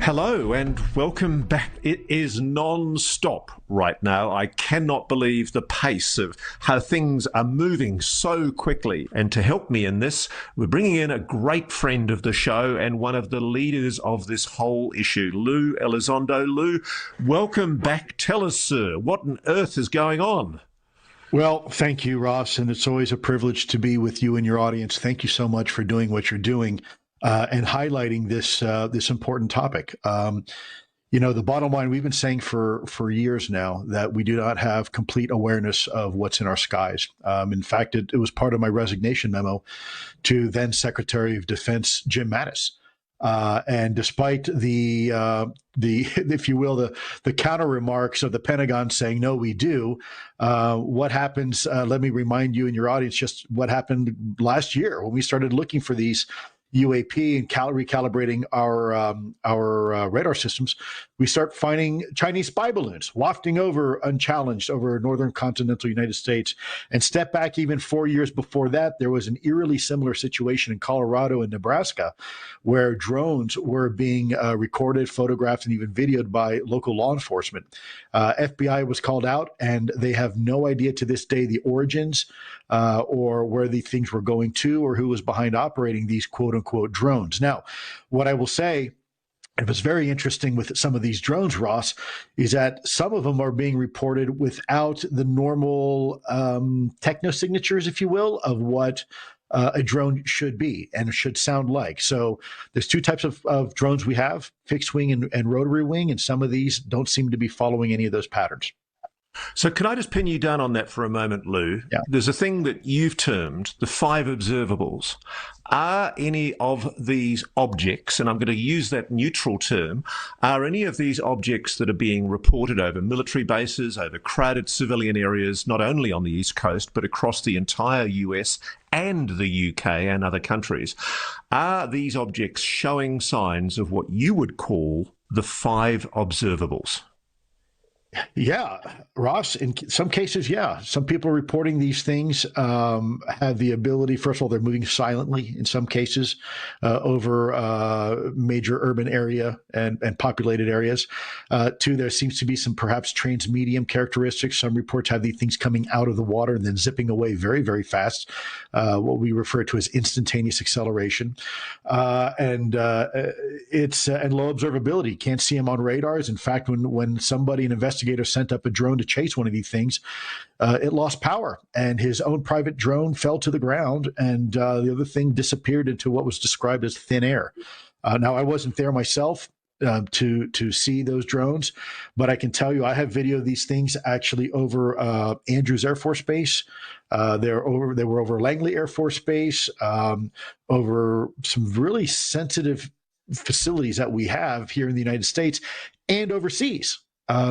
Hello and welcome back. It is non-stop right now. I cannot believe the pace of how things are moving so quickly. And to help me in this, we're bringing in a great friend of the show and one of the leaders of this whole issue, Lou Elizondo. Lou, welcome back. Tell us, sir, what on earth is going on? Well, thank you, Ross, and it's always a privilege to be with you and your audience. Thank you so much for doing what you're doing. And highlighting this important topic. The bottom line, we've been saying for years now that we do not have complete awareness of what's in our skies. In fact, it was part of my resignation memo to then Secretary of Defense Jim Mattis. And despite the if you will, the counter remarks of the Pentagon saying, no, we do, what happens, let me remind you and your audience just what happened last year when we started looking for these UAP and recalibrating our radar systems. We start finding Chinese spy balloons wafting over unchallenged over northern continental United States. And step back even 4 years before that, there was an eerily similar situation in Colorado and Nebraska where drones were being recorded, photographed, and even videoed by local law enforcement. FBI was called out, and they have no idea to this day the origins or where the things were going to or who was behind operating these quote-unquote drones. Now, what I will say, it was very interesting with some of these drones, Ross, is that some of them are being reported without the normal techno-signatures, if you will, of what a drone should be and should sound like. So there's two types of drones we have, fixed wing and rotary wing, and some of these don't seem to be following any of those patterns. So can I just pin you down on that for a moment, Lou? Yeah. There's a thing that you've termed the 5 observables. Are any of these objects, and I'm going to use that neutral term, are any of these objects that are being reported over military bases, over crowded civilian areas, not only on the East Coast, but across the entire US and the UK and other countries, are these objects showing signs of what you would call the 5 observables? Yeah, Ross, in some cases, yeah. Some people reporting these things have the ability, first of all, they're moving silently in some cases over major urban area and populated areas. Two, there seems to be some perhaps trans-medium characteristics. Some reports have these things coming out of the water and then zipping away very, very fast, what we refer to as instantaneous acceleration. And low observability. Can't see them on radars. In fact, when somebody, an investigator, sent up a drone to chase one of these things, it lost power and his own private drone fell to the ground, and the other thing disappeared into what was described as thin air. Now, I wasn't there myself to see those drones, but I can tell you I have video of these things actually over Andrews Air Force Base. They were over Langley Air Force Base, over some really sensitive facilities that we have here in the United States and overseas.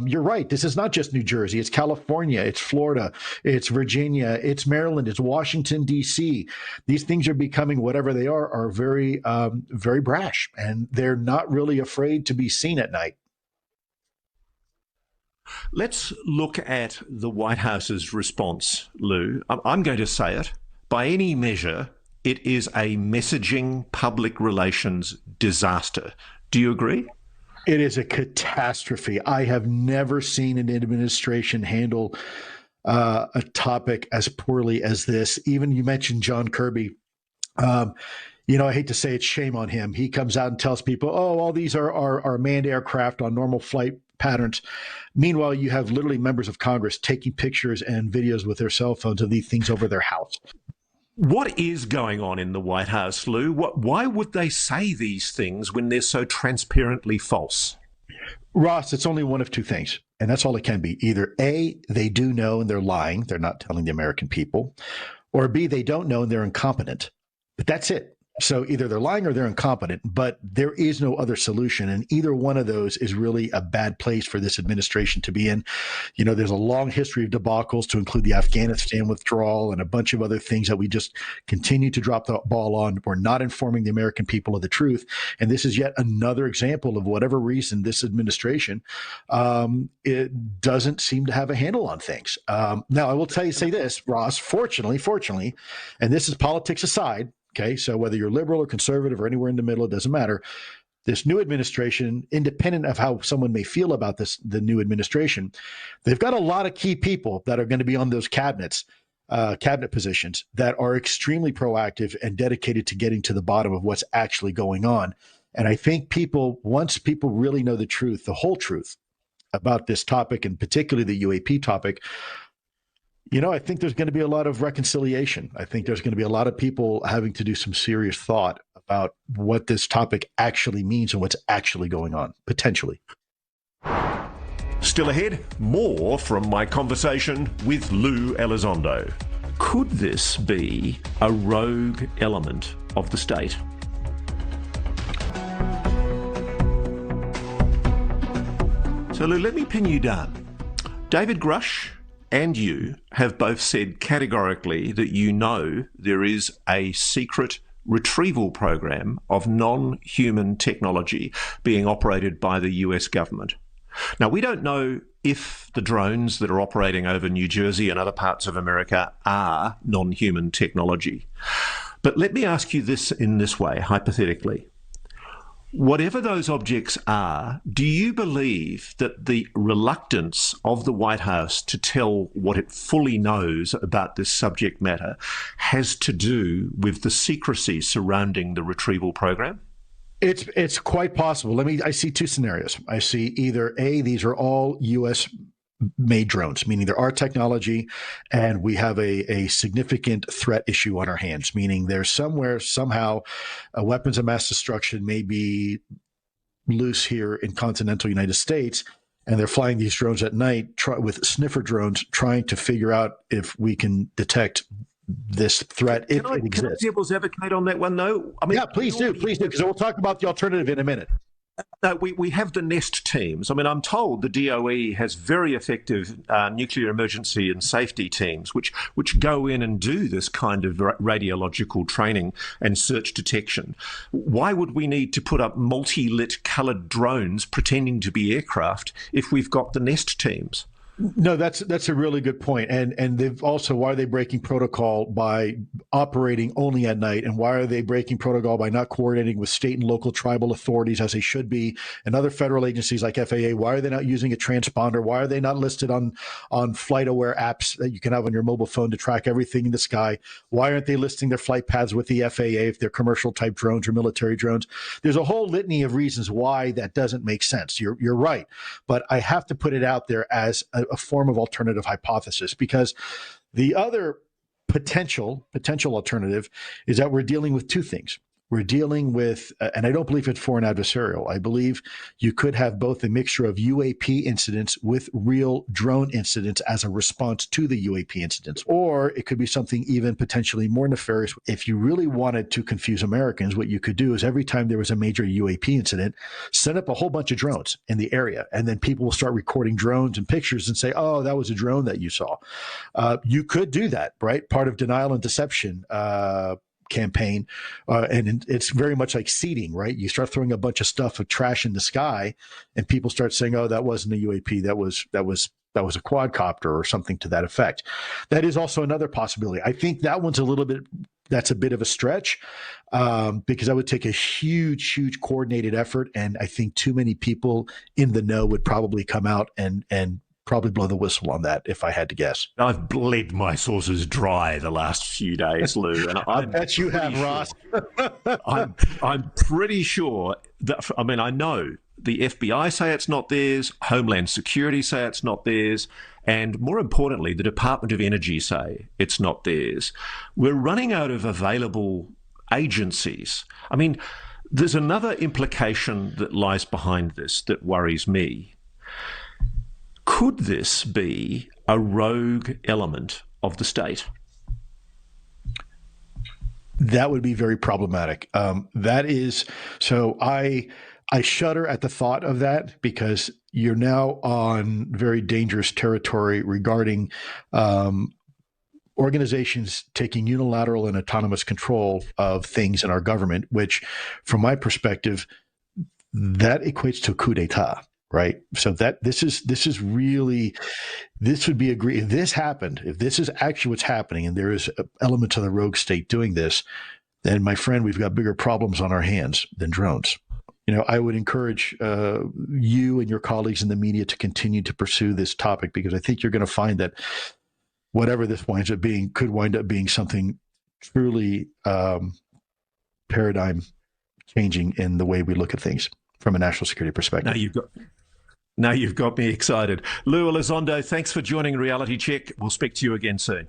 You're right. This is not just New Jersey. It's California. It's Florida. It's Virginia. It's Maryland. It's Washington, D.C. These things are becoming, whatever they are very, very brash, and they're not really afraid to be seen at night. Let's look at the White House's response, Lou. I'm going to say it. By any measure, it is a messaging public relations disaster. Do you agree? It is a catastrophe. I have never seen an administration handle a topic as poorly as this. Even you mentioned John Kirby. I hate to say it, shame on him. He comes out and tells people, oh, all these are manned aircraft on normal flight patterns. Meanwhile, you have literally members of Congress taking pictures and videos with their cell phones of these things over their house. What is going on in the White House, Lou? Why would they say these things when they're so transparently false? Ross, it's only one of two things, and that's all it can be. Either A, they do know and they're lying, they're not telling the American people, or B, they don't know and they're incompetent. But that's it. So either they're lying or they're incompetent, but there is no other solution. And either one of those is really a bad place for this administration to be in. There's a long history of debacles to include the Afghanistan withdrawal and a bunch of other things that we just continue to drop the ball on. We're not informing the American people of the truth. And this is yet another example of whatever reason this administration, it doesn't seem to have a handle on things. Now, I will say this, Ross, fortunately, and this is politics aside, okay, so whether you're liberal or conservative or anywhere in the middle, it doesn't matter. this new administration, independent of how someone may feel about the new administration, they've got a lot of key people that are going to be on those cabinet positions that are extremely proactive and dedicated to getting to the bottom of what's actually going on. And I think once people really know the truth, the whole truth about this topic, and particularly the UAP topic, I think there's going to be a lot of reconciliation. I think there's going to be a lot of people having to do some serious thought about what this topic actually means and what's actually going on, potentially. Still ahead, more from my conversation with Lou Elizondo. Could this be a rogue element of the state? So Lou, let me pin you down. David Grush and you have both said categorically that you know there is a secret retrieval program of non-human technology being operated by the US government. Now, we don't know if the drones that are operating over New Jersey and other parts of America are non-human technology. But let me ask you this in this way, hypothetically. Whatever those objects are, do you believe that the reluctance of the White House to tell what it fully knows about this subject matter has to do with the secrecy surrounding the retrieval program? It's quite possible. I see two scenarios. I see either A, these are all U.S. made drones, meaning they're our technology, and we have a significant threat issue on our hands, meaning there's somehow, weapons of mass destruction may be loose here in continental United States, and they're flying these drones at night with sniffer drones, trying to figure out if we can detect this threat if it exists. Can I devil's advocate on that one, though? I mean, yeah, please do, because we'll talk about the alternative in a minute. No, we have the NEST teams. I mean, I'm told the DOE has very effective nuclear emergency and safety teams, which go in and do this kind of radiological training and search detection. Why would we need to put up multi-lit coloured drones pretending to be aircraft if we've got the NEST teams? No, that's a really good point. And they've also, why are they breaking protocol by operating only at night? And why are they breaking protocol by not coordinating with state and local tribal authorities as they should be, and other federal agencies like FAA? Why are they not using a transponder? Why are they not listed on flight aware apps that you can have on your mobile phone to track everything in the sky? Why aren't they listing their flight paths with the FAA if they're commercial type drones or military drones? There's a whole litany of reasons why that doesn't make sense. You're right, but I have to put it out there as a form of alternative hypothesis, because the other potential alternative is that we're dealing with two things. We're dealing with, and I don't believe it's foreign adversarial. I believe you could have both a mixture of UAP incidents with real drone incidents as a response to the UAP incidents. Or it could be something even potentially more nefarious. If you really wanted to confuse Americans, what you could do is every time there was a major UAP incident, set up a whole bunch of drones in the area. And then people will start recording drones and pictures and say, oh, that was a drone that you saw. You could do that, right? Part of denial and deception campaign, and it's very much like seeding, right? You start throwing a bunch of stuff of trash in the sky, and people start saying, "Oh, that wasn't a UAP. That was a quadcopter or something to that effect." That is also another possibility. I think that one's that's a bit of a stretch, because that would take a huge coordinated effort, and I think too many people in the know would probably come out and probably blow the whistle on that, if I had to guess. I've bled my sources dry the last few days, Lou. And I bet you have, Ross. I'm pretty sure that, I mean, I know the FBI say it's not theirs, Homeland Security say it's not theirs, and more importantly, the Department of Energy say it's not theirs. We're running out of available agencies. I mean, there's another implication that lies behind this that worries me. Could this be a rogue element of the state? That would be very problematic. That is, so I shudder at the thought of that, because you're now on very dangerous territory regarding organizations taking unilateral and autonomous control of things in our government, which, from my perspective, that equates to a coup d'etat. Right. So that this would be if this happened, if this is actually what's happening, and there is an element of the rogue state doing this, then, my friend, we've got bigger problems on our hands than drones. I would encourage you and your colleagues in the media to continue to pursue this topic, because I think you're going to find that whatever this winds up being could wind up being something truly paradigm changing in the way we look at things from a national security perspective. Now you've got me excited. Lou Elizondo, thanks for joining Reality Check. We'll speak to you again soon.